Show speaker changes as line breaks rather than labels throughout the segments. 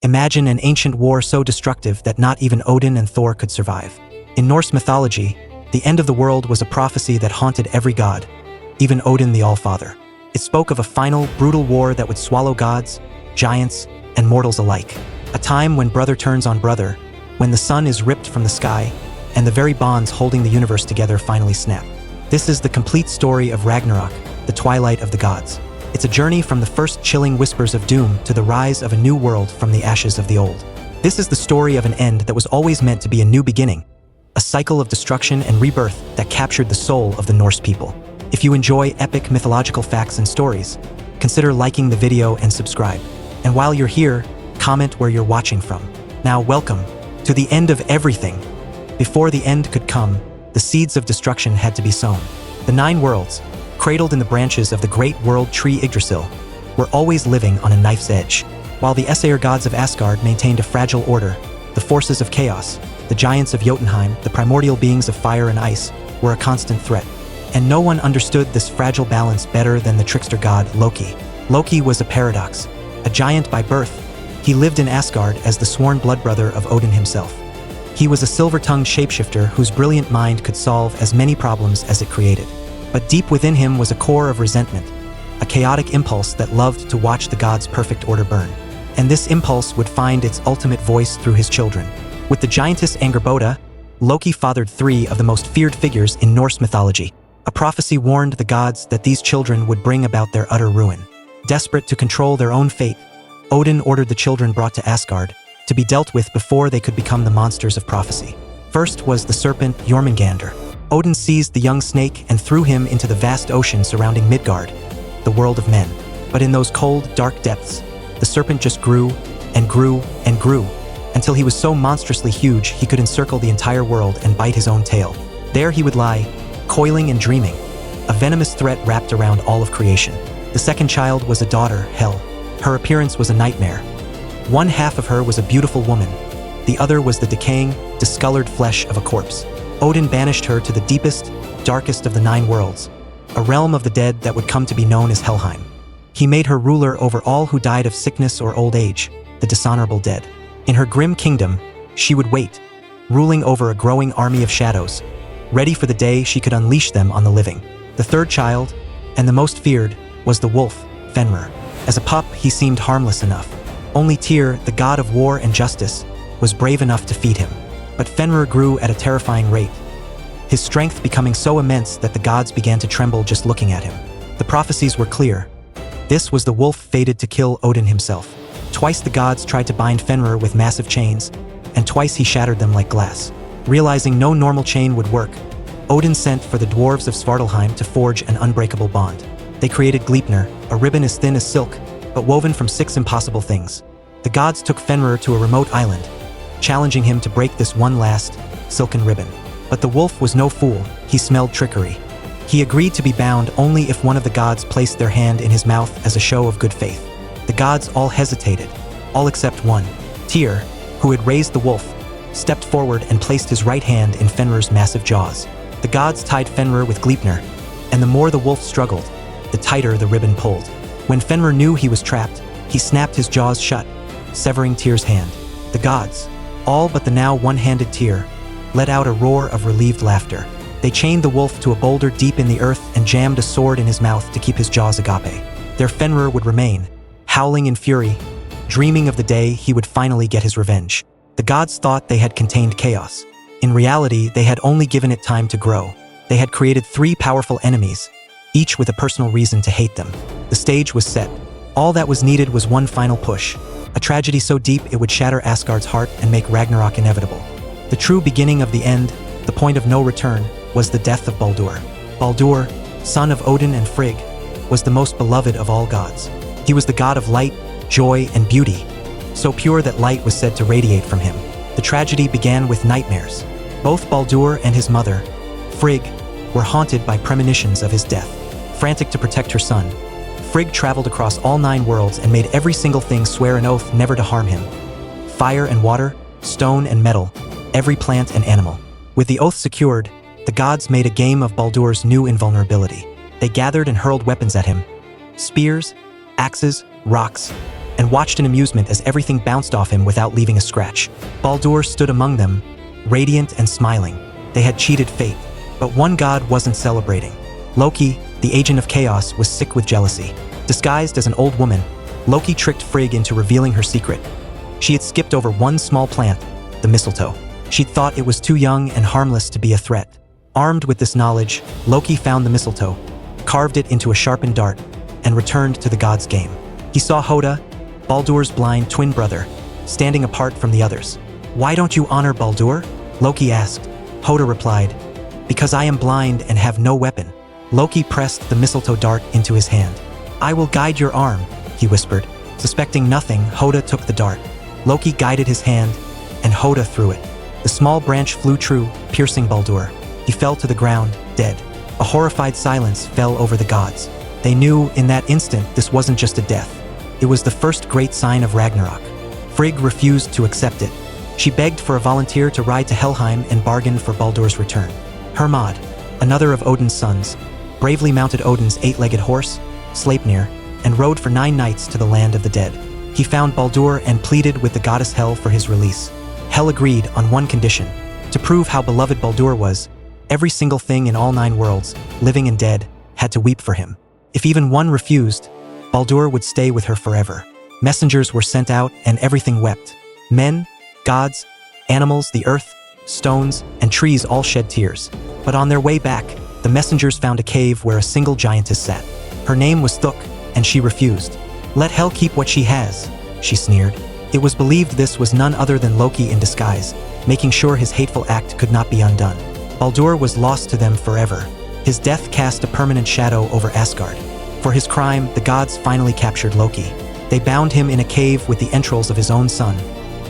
Imagine an ancient war so destructive that not even Odin and Thor could survive. In Norse mythology, the end of the world was a prophecy that haunted every god, even Odin the All-Father. It spoke of a final, brutal war that would swallow gods, giants, and mortals alike. A time when brother turns on brother, when the sun is ripped from the sky, and the very bonds holding the universe together finally snap. This is the complete story of Ragnarok, the twilight of the gods. It's a journey from the first chilling whispers of doom to the rise of a new world from the ashes of the old. This is the story of an end that was always meant to be a new beginning, a cycle of destruction and rebirth that captured the soul of the Norse people. If you enjoy epic mythological facts and stories, consider liking the video and subscribe. And while you're here, comment where you're watching from. Now welcome to the end of everything. Before the end could come, the seeds of destruction had to be sown. The 9 worlds, cradled in the branches of the great world tree Yggdrasil, were always living on a knife's edge. While the Aesir gods of Asgard maintained a fragile order, the forces of chaos, the giants of Jotunheim, the primordial beings of fire and ice, were a constant threat. And no one understood this fragile balance better than the trickster god Loki. Loki was a paradox. A giant by birth, he lived in Asgard as the sworn blood brother of Odin himself. He was a silver-tongued shapeshifter whose brilliant mind could solve as many problems as it created. But deep within him was a core of resentment, a chaotic impulse that loved to watch the gods' perfect order burn. And this impulse would find its ultimate voice through his children. With the giantess Angerboda, Loki fathered 3 of the most feared figures in Norse mythology. A prophecy warned the gods that these children would bring about their utter ruin. Desperate to control their own fate, Odin ordered the children brought to Asgard to be dealt with before they could become the monsters of prophecy. First was the serpent Jormungandr. Odin seized the young snake and threw him into the vast ocean surrounding Midgard, the world of men. But in those cold, dark depths, the serpent just grew and grew and grew, until he was so monstrously huge he could encircle the entire world and bite his own tail. There he would lie, coiling and dreaming, a venomous threat wrapped around all of creation. The second child was a daughter, Hel. Her appearance was a nightmare. One half of her was a beautiful woman. The other was the decaying, discolored flesh of a corpse. Odin banished her to the deepest, darkest of the 9 worlds, a realm of the dead that would come to be known as Helheim. He made her ruler over all who died of sickness or old age, the dishonorable dead. In her grim kingdom, she would wait, ruling over a growing army of shadows, ready for the day she could unleash them on the living. The third child, and the most feared, was the wolf, Fenrir. As a pup, he seemed harmless enough. Only Tyr, the god of war and justice, was brave enough to feed him. But Fenrir grew at a terrifying rate, his strength becoming so immense that the gods began to tremble just looking at him. The prophecies were clear. This was the wolf fated to kill Odin himself. Twice the gods tried to bind Fenrir with massive chains, and twice he shattered them like glass. Realizing no normal chain would work, Odin sent for the dwarves of Svartalheim to forge an unbreakable bond. They created Gleipnir, a ribbon as thin as silk, but woven from 6 impossible things. The gods took Fenrir to a remote island, challenging him to break this one last, silken ribbon. But the wolf was no fool. He smelled trickery. He agreed to be bound only if one of the gods placed their hand in his mouth as a show of good faith. The gods all hesitated, all except one. Tyr, who had raised the wolf, stepped forward and placed his right hand in Fenrir's massive jaws. The gods tied Fenrir with Gleipnir, and the more the wolf struggled, the tighter the ribbon pulled. When Fenrir knew he was trapped, he snapped his jaws shut, severing Tyr's hand. The gods, all but the now one-handed Tyr, let out a roar of relieved laughter. They chained the wolf to a boulder deep in the earth and jammed a sword in his mouth to keep his jaws agape. Their Fenrir would remain, howling in fury, dreaming of the day he would finally get his revenge. The gods thought they had contained chaos. In reality, they had only given it time to grow. They had created 3 powerful enemies, each with a personal reason to hate them. The stage was set. All that was needed was one final push, a tragedy so deep it would shatter Asgard's heart and make Ragnarok inevitable. The true beginning of the end, the point of no return, was the death of Baldur. Baldur, son of Odin and Frigg, was the most beloved of all gods. He was the god of light, joy, and beauty, so pure that light was said to radiate from him. The tragedy began with nightmares. Both Baldur and his mother, Frigg, were haunted by premonitions of his death. Frantic to protect her son, Frigg traveled across all 9 worlds and made every single thing swear an oath never to harm him. Fire and water, stone and metal, every plant and animal. With the oath secured, the gods made a game of Baldur's new invulnerability. They gathered and hurled weapons at him. Spears, axes, rocks, and watched in amusement as everything bounced off him without leaving a scratch. Baldur stood among them, radiant and smiling. They had cheated fate. But one god wasn't celebrating. Loki, the agent of chaos, was sick with jealousy. Disguised as an old woman, Loki tricked Frigg into revealing her secret. She had skipped over one small plant, the mistletoe. She'd thought it was too young and harmless to be a threat. Armed with this knowledge, Loki found the mistletoe, carved it into a sharpened dart, and returned to the god's game. He saw Hoda, Baldur's blind twin brother, standing apart from the others. "Why don't you honor Baldur?" Loki asked. Hoda replied, "Because I am blind and have no weapon." Loki pressed the mistletoe dart into his hand. "I will guide your arm," he whispered. Suspecting nothing, Hoda took the dart. Loki guided his hand, and Hoda threw it. The small branch flew true, piercing Baldur. He fell to the ground, dead. A horrified silence fell over the gods. They knew in that instant this wasn't just a death. It was the first great sign of Ragnarok. Frigg refused to accept it. She begged for a volunteer to ride to Helheim and bargain for Baldur's return. Hermod, another of Odin's sons, bravely mounted Odin's 8-legged horse, Sleipnir, and rode for 9 nights to the land of the dead. He found Baldur and pleaded with the goddess Hel for his release. Hel agreed on one condition: to prove how beloved Baldur was, every single thing in all 9 worlds, living and dead, had to weep for him. If even one refused, Baldur would stay with her forever. Messengers were sent out and everything wept. Men, gods, animals, the earth, stones, and trees all shed tears. But on their way back, the messengers found a cave where a single giantess sat. Her name was Thuk, and she refused. "Let Hel keep what she has," she sneered. It was believed this was none other than Loki in disguise, making sure his hateful act could not be undone. Baldur was lost to them forever. His death cast a permanent shadow over Asgard. For his crime, the gods finally captured Loki. They bound him in a cave with the entrails of his own son,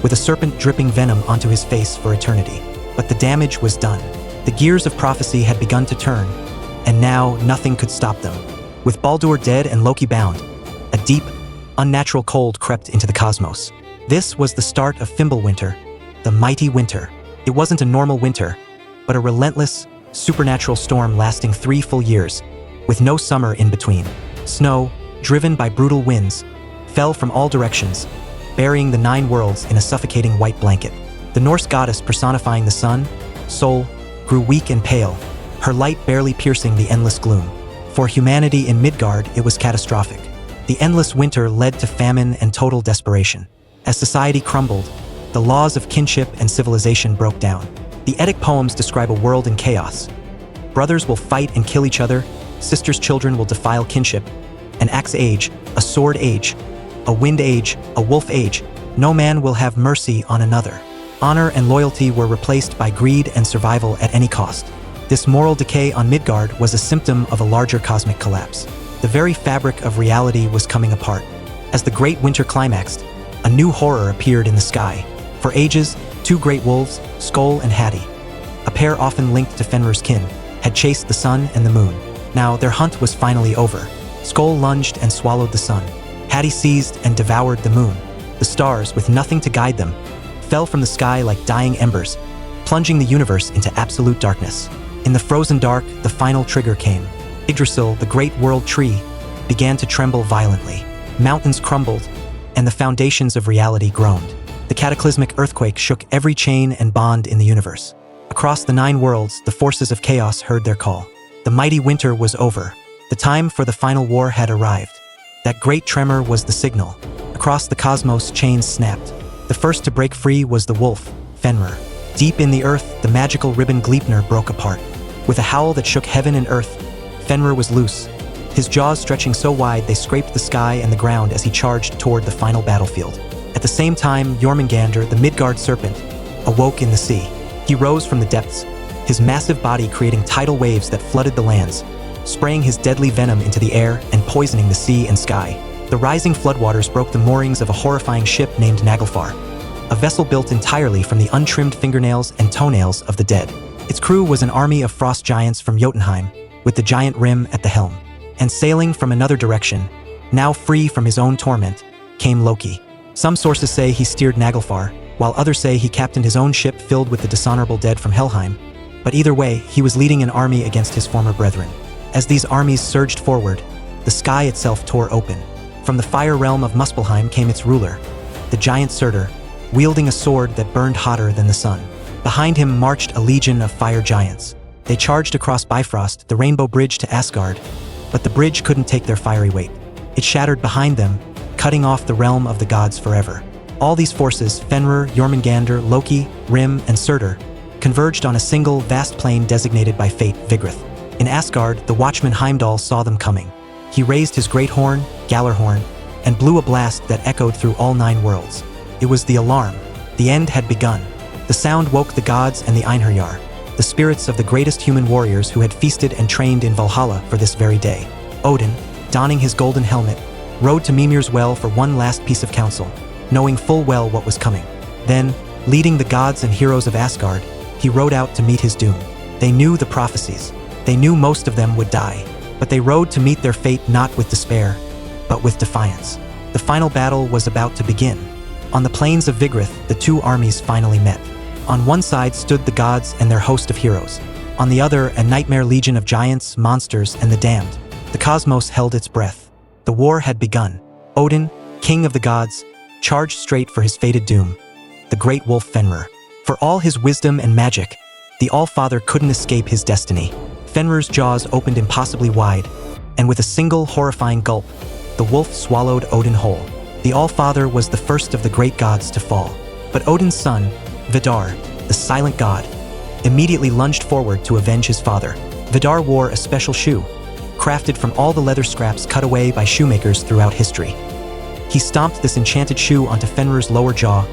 with a serpent dripping venom onto his face for eternity. But the damage was done. The gears of prophecy had begun to turn, and now nothing could stop them. With Baldur dead and Loki bound, a deep, unnatural cold crept into the cosmos. This was the start of Fimbulwinter, the mighty winter. It wasn't a normal winter, but a relentless, supernatural storm lasting 3 full years, with no summer in between. Snow, driven by brutal winds, fell from all directions, burying the 9 worlds in a suffocating white blanket. The Norse goddess personifying the sun, Sol, grew weak and pale, her light barely piercing the endless gloom. For humanity in Midgard, it was catastrophic. The endless winter led to famine and total desperation. As society crumbled, the laws of kinship and civilization broke down. The Eddic poems describe a world in chaos. Brothers will fight and kill each other, sisters' children will defile kinship. An axe age, a sword age, a wind age, a wolf age, no man will have mercy on another. Honor and loyalty were replaced by greed and survival at any cost. This moral decay on Midgard was a symptom of a larger cosmic collapse. The very fabric of reality was coming apart. As the great winter climaxed, a new horror appeared in the sky. For ages, 2 great wolves, Skoll and Hati, a pair often linked to Fenrir's kin, had chased the sun and the moon. Now their hunt was finally over. Skoll lunged and swallowed the sun. Hati seized and devoured the moon. The stars, with nothing to guide them, fell from the sky like dying embers, plunging the universe into absolute darkness. In the frozen dark, the final trigger came. Yggdrasil, the great world tree, began to tremble violently. Mountains crumbled, and the foundations of reality groaned. The cataclysmic earthquake shook every chain and bond in the universe. Across the 9 worlds, the forces of chaos heard their call. The mighty winter was over. The time for the final war had arrived. That great tremor was the signal. Across the cosmos, chains snapped. The first to break free was the wolf, Fenrir. Deep in the earth, the magical ribbon Gleipnir broke apart. With a howl that shook heaven and earth, Fenrir was loose, his jaws stretching so wide they scraped the sky and the ground as he charged toward the final battlefield. At the same time, Jormungandr, the Midgard serpent, awoke in the sea. He rose from the depths, his massive body creating tidal waves that flooded the lands, spraying his deadly venom into the air and poisoning the sea and sky. The rising floodwaters broke the moorings of a horrifying ship named Naglfar, a vessel built entirely from the untrimmed fingernails and toenails of the dead. Its crew was an army of frost giants from Jotunheim, with the giant Hrym at the helm. And sailing from another direction, now free from his own torment, came Loki. Some sources say he steered Naglfar, while others say he captained his own ship filled with the dishonorable dead from Helheim. But either way, he was leading an army against his former brethren. As these armies surged forward, the sky itself tore open. From the fire realm of Muspelheim came its ruler, the giant Surtr, wielding a sword that burned hotter than the sun. Behind him marched a legion of fire giants. They charged across Bifrost, the rainbow bridge to Asgard, but the bridge couldn't take their fiery weight. It shattered behind them, cutting off the realm of the gods forever. All these forces, Fenrir, Jormungandr, Loki, Hrym, and Surtr, converged on a single, vast plain designated by fate, Vígríðr. In Asgard, the watchman Heimdall saw them coming. He raised his great horn, Gjallarhorn, and blew a blast that echoed through all 9 worlds. It was the alarm. The end had begun. The sound woke the gods and the Einherjar, the spirits of the greatest human warriors who had feasted and trained in Valhalla for this very day. Odin, donning his golden helmet, rode to Mimir's well for one last piece of counsel, knowing full well what was coming. Then, leading the gods and heroes of Asgard, he rode out to meet his doom. They knew the prophecies. They knew most of them would die, but they rode to meet their fate not with despair, but with defiance. The final battle was about to begin. On the plains of Vígríðr, the 2 armies finally met. On one side stood the gods and their host of heroes. On the other, a nightmare legion of giants, monsters, and the damned. The cosmos held its breath. The war had begun. Odin, king of the gods, charged straight for his fated doom, the great wolf Fenrir. For all his wisdom and magic, the All-Father couldn't escape his destiny. Fenrir's jaws opened impossibly wide, and with a single horrifying gulp, the wolf swallowed Odin whole. The All-Father was the first of the great gods to fall. But Odin's son, Vidar, the silent god, immediately lunged forward to avenge his father. Vidar wore a special shoe, crafted from all the leather scraps cut away by shoemakers throughout history. He stomped this enchanted shoe onto Fenrir's lower jaw,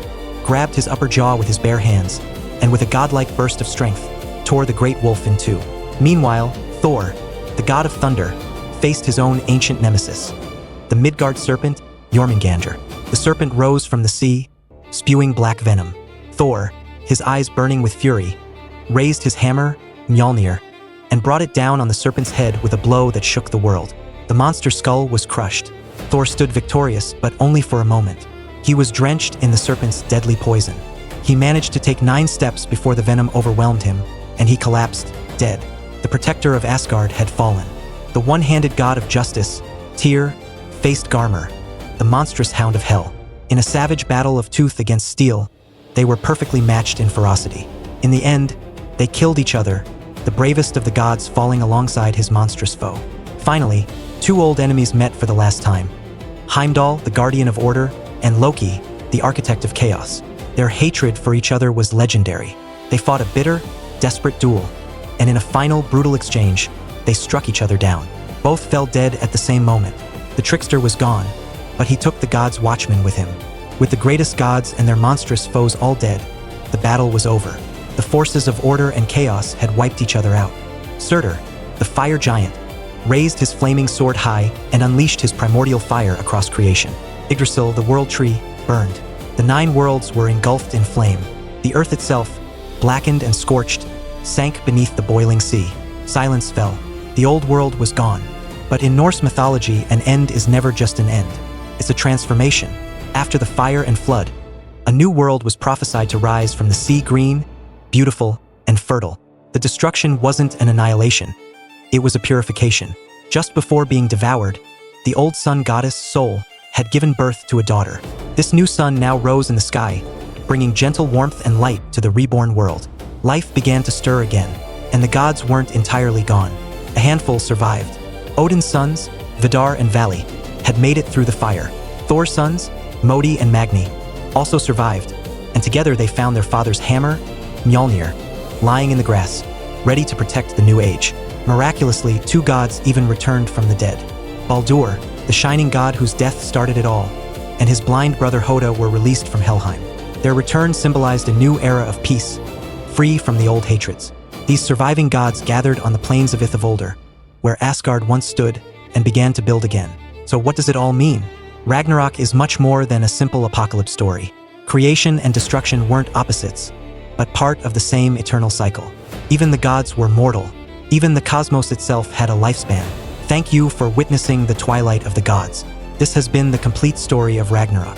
grabbed his upper jaw with his bare hands, and with a godlike burst of strength, tore the great wolf in 2. Meanwhile, Thor, the god of thunder, faced his own ancient nemesis, the Midgard serpent, Jormungandr. The serpent rose from the sea, spewing black venom. Thor, his eyes burning with fury, raised his hammer, Mjolnir, and brought it down on the serpent's head with a blow that shook the world. The monster's skull was crushed. Thor stood victorious, but only for a moment. He was drenched in the serpent's deadly poison. He managed to take 9 steps before the venom overwhelmed him, and he collapsed, dead. The protector of Asgard had fallen. The one-handed god of justice, Tyr, faced Garmr, the monstrous hound of hell. In a savage battle of tooth against steel, they were perfectly matched in ferocity. In the end, they killed each other, the bravest of the gods falling alongside his monstrous foe. Finally, 2 old enemies met for the last time. Heimdall, the guardian of order, and Loki, the architect of chaos. Their hatred for each other was legendary. They fought a bitter, desperate duel, and in a final, brutal exchange, they struck each other down. Both fell dead at the same moment. The trickster was gone, but he took the gods' watchmen with him. With the greatest gods and their monstrous foes all dead, the battle was over. The forces of order and chaos had wiped each other out. Surtr, the fire giant, raised his flaming sword high and unleashed his primordial fire across creation. Yggdrasil, the world tree, burned. The 9 worlds were engulfed in flame. The earth itself, blackened and scorched, sank beneath the boiling sea. Silence fell. The old world was gone. But in Norse mythology, an end is never just an end. It's a transformation. After the fire and flood, a new world was prophesied to rise from the sea, green, beautiful, and fertile. The destruction wasn't an annihilation. It was a purification. Just before being devoured, the old sun goddess, Sol, had given birth to a daughter. This new sun now rose in the sky, bringing gentle warmth and light to the reborn world. Life began to stir again, and the gods weren't entirely gone. A handful survived. Odin's sons, Vidar and Vali, had made it through the fire. Thor's sons, Modi and Magni, also survived, and together they found their father's hammer, Mjolnir, lying in the grass, ready to protect the new age. Miraculously, 2 gods even returned from the dead. Baldur, the shining god whose death started it all, and his blind brother Hodur were released from Helheim. Their return symbolized a new era of peace, free from the old hatreds. These surviving gods gathered on the plains of Ithavoldr, where Asgard once stood, and began to build again. So what does it all mean? Ragnarok is much more than a simple apocalypse story. Creation and destruction weren't opposites, but part of the same eternal cycle. Even the gods were mortal. Even the cosmos itself had a lifespan. Thank you for witnessing the Twilight of the Gods. This has been the complete story of Ragnarok.